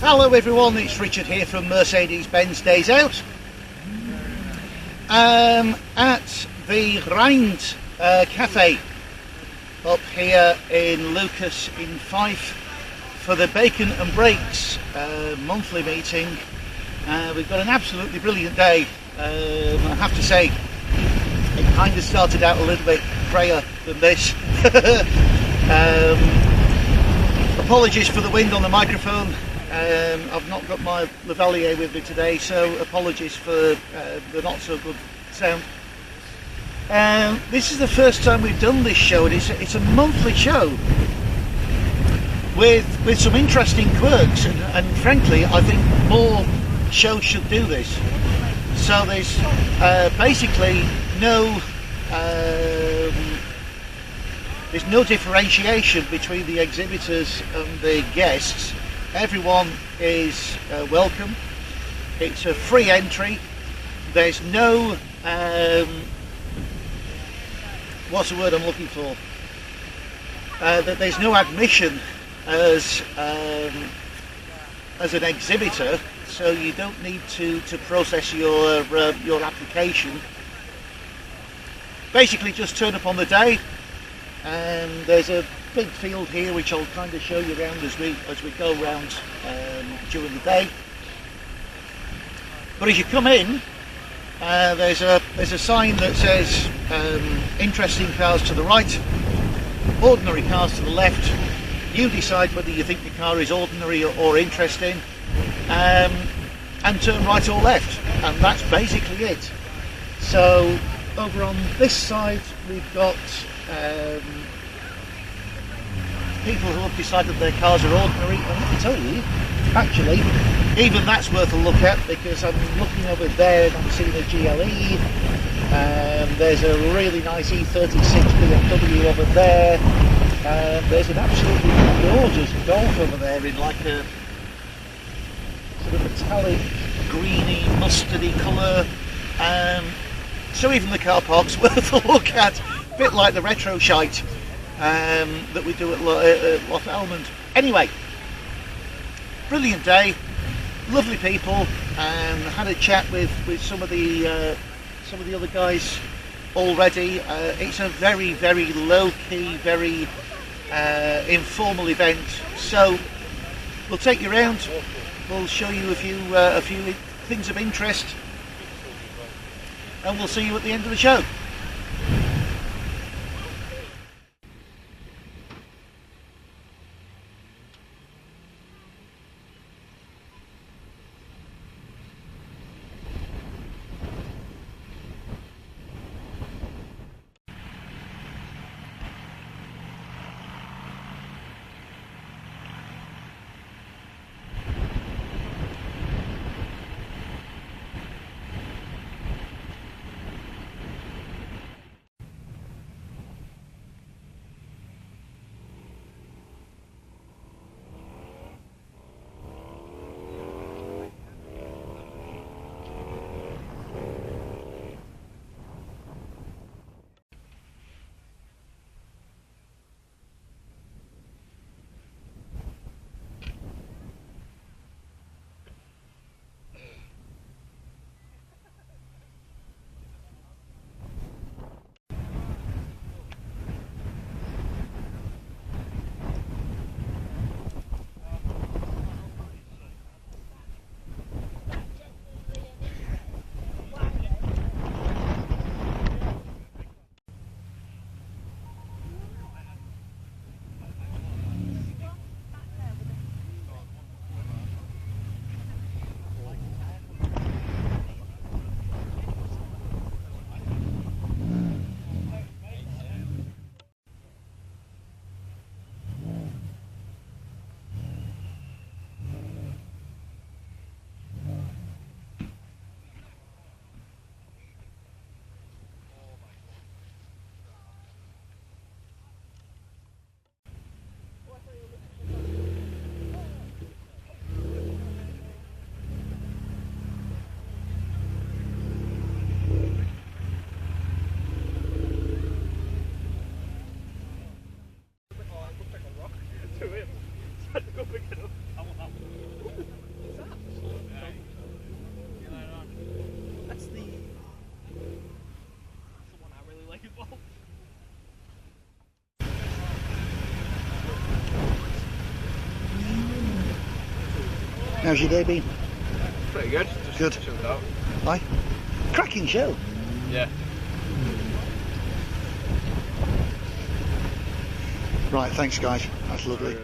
Hello everyone, it's Richard here from Mercedes-Benz Days Out. At the Rhynd Cafe up here in Leuchars in Fife for the Bacon and Brakes monthly meeting. We've got an absolutely brilliant day. I have to say, it kind of started out a little bit grayer than this. Apologies for the wind on the microphone. I've not got my lavalier with me today, so apologies for the not so good sound. This is the first time we've done this show, and it's a monthly show with some interesting quirks, and frankly I think more shows should do this. So there's basically no differentiation between the exhibitors and the guests. Everyone is welcome. It's a free entry. There's no what's the word I'm looking for? There's no admission as an exhibitor, so you don't need to process your application. Basically, just turn up on the day, and there's a big field here which I'll kind of show you around as we go around during the day. But as you come in, there's a sign that says interesting cars to the right, ordinary cars to the left. You decide whether you think your car is ordinary or interesting, and turn right or left, and that's basically it. So over on this side we've got people who have decided their cars are ordinary, and let me tell you, actually, even that's worth a look at, because I'm looking over there and I'm seeing a GLE, there's a really nice E36 BMW over there, there's an absolutely gorgeous Golf over there in like a sort of metallic, greeny, mustardy colour, so even the car park's worth a look at, a bit like the retro shite that we do at Loch Almond. Anyway, brilliant day, lovely people, and had a chat with some of the other guys already. It's a very, very low-key, very informal event, so we'll take you around, we'll show you a few things of interest, and we'll see you at the end of the show. How's your day been? Pretty good. Good. Just chilled out. Aye. Cracking show. Yeah. Right, thanks guys. That's lovely.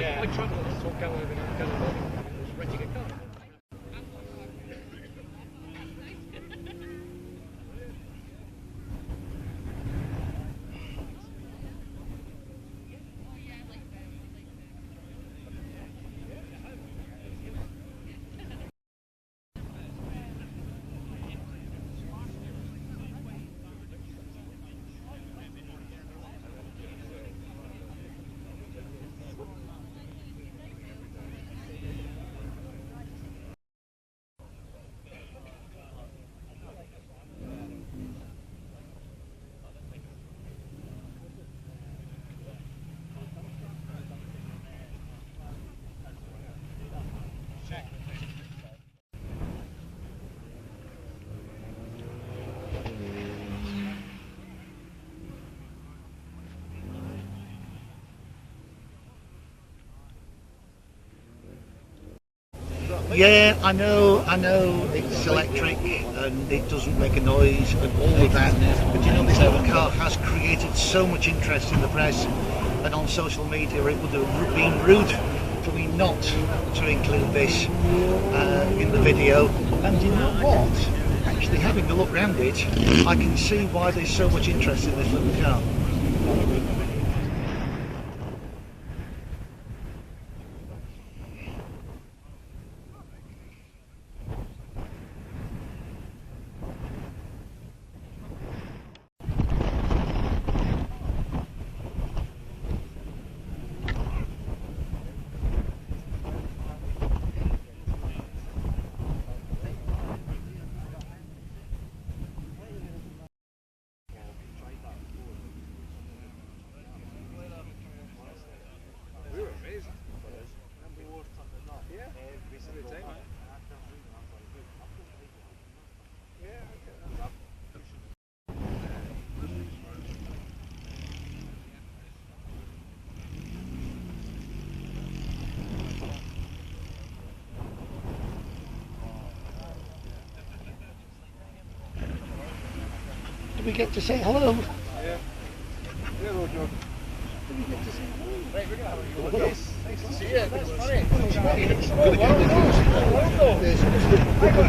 I travelled to talk down over and was renting a car. Yeah, I know it's electric and it doesn't make a noise and all of that, but you know, this little car has created so much interest in the press and on social media. It would have been rude for me not to include this in the video. And you know what? Actually, having a look round it, I can see why there's so much interest in this little car. Did we get to say hello? Yeah. Hello, John. Did we get to say hello? Right, we're gonna have a go. Nice to see you. It's funny.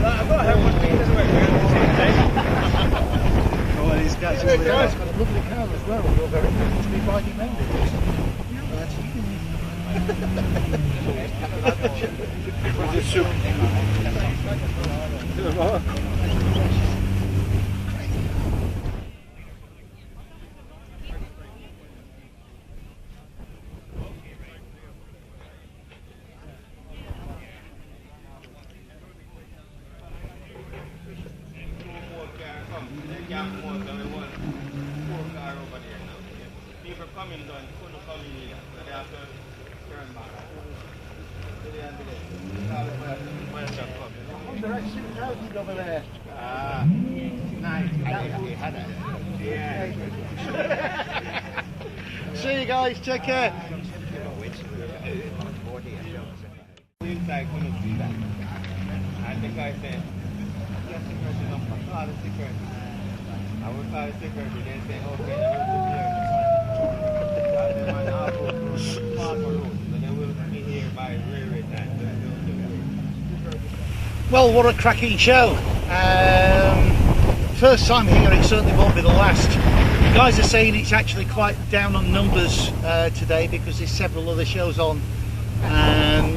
I've got how much meat is Oh, these guys over there. It's got a lovely car as well. You're very good to be riding around it. What's your soup? People coming down, couldn't come in here, so they have to turn back. Honda XK120 over there. See you guys, take care. Inside couldn't see that. And the guy said, "Yes, security number. Call the security." I would call the security. They say, "Okay, they will be here." Park road, so they will be here by railway time. Well, what a cracking show. First time here, it certainly won't be the last. The guys are saying it's actually quite down on numbers today because there's several other shows on.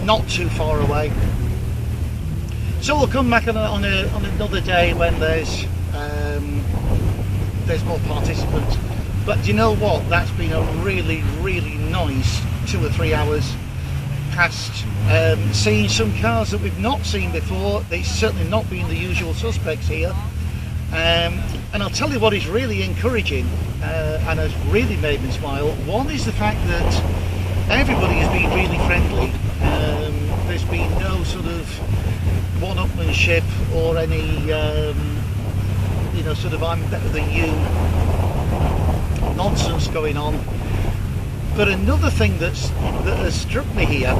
Not too far away, so we'll come back on another day when there's more participants. But do you know what? That's been a really nice 2 or 3 hours past seeing some cars that we've not seen before. They've certainly not been the usual suspects here, and I'll tell you what is really encouraging and has really made me smile. One is the fact that everybody has been really friendly. There's been no sort of one-upmanship or any, sort of I'm better than you nonsense going on. But another thing that has struck me here,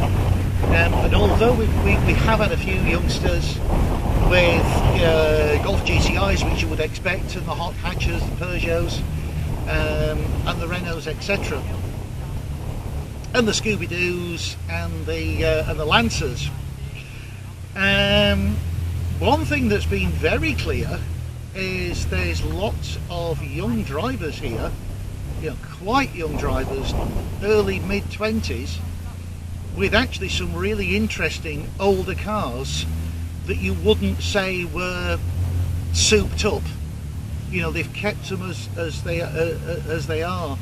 and although we have had a few youngsters with Golf GTIs, which you would expect, and the hot hatches, the Peugeots, and the Renaults, etc., and the Scooby-Doos and the Lancers. One thing that's been very clear is there's lots of young drivers here, quite young drivers, early mid-20s, with actually some really interesting older cars that you wouldn't say were souped up. They've kept them as they are.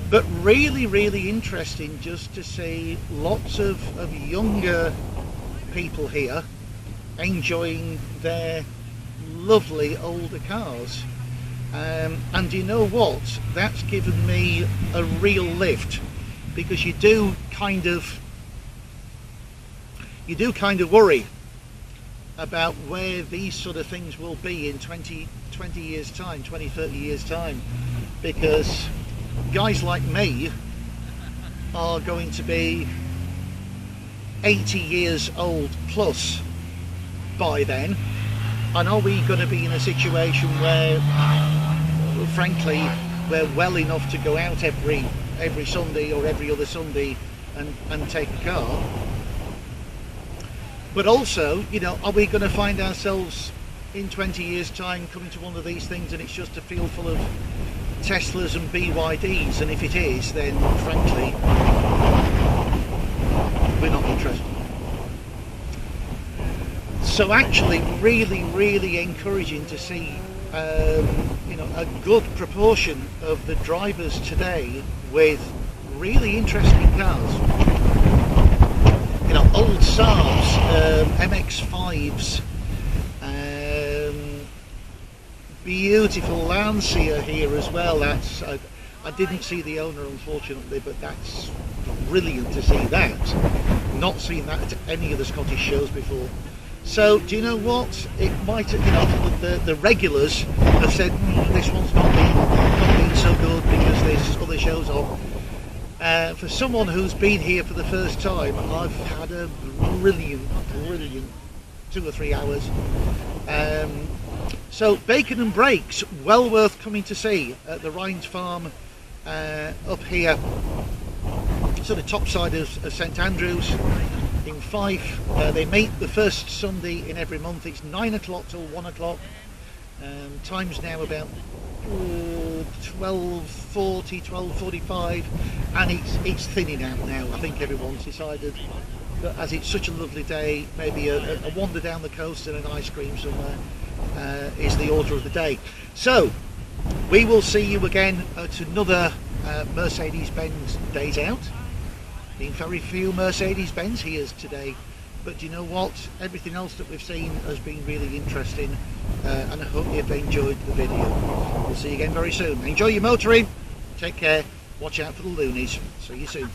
But really interesting just to see lots of younger people here enjoying their lovely older cars. And you know what? That's given me a real lift, because you do kind of worry about where these sort of things will be in 20 years time, 20-30 years time, because guys like me are going to be 80 years old plus by then, and are we going to be in a situation where, frankly, we're well enough to go out every Sunday or every other Sunday and take a car? But also, are we going to find ourselves in 20 years time coming to one of these things and it's just a field full of Teslas and BYDs, and if it is, then frankly we're not interested. So actually really encouraging to see a good proportion of the drivers today with really interesting cars, old Saabs, MX-5s, beautiful Lancia here as well. That's I didn't see the owner, unfortunately, but that's brilliant to see that. Not seen that at any of the Scottish shows before. So do you know what? It might, the regulars have said this one's not been so good because there's other shows on. For someone who's been here for the first time, I've had a brilliant 2 or 3 hours. So bacon and brakes, well worth coming to see at the Rhynd Farm up here, sort of top side of St Andrews in Fife. They meet the first Sunday in every month. It's 9 o'clock till 1 o'clock. Time's now about 12:40, 12:45, and it's thinning out now. I think everyone's decided that as it's such a lovely day, maybe a wander down the coast and an ice cream somewhere is the order of the day. So we will see you again at another Mercedes-Benz Days Out. Been very few Mercedes-Benz here today, but you know what? Everything else that we've seen has been really interesting, and I hope you've enjoyed the video. We'll see you again very soon. Enjoy your motoring, take care, watch out for the loonies. See you soon.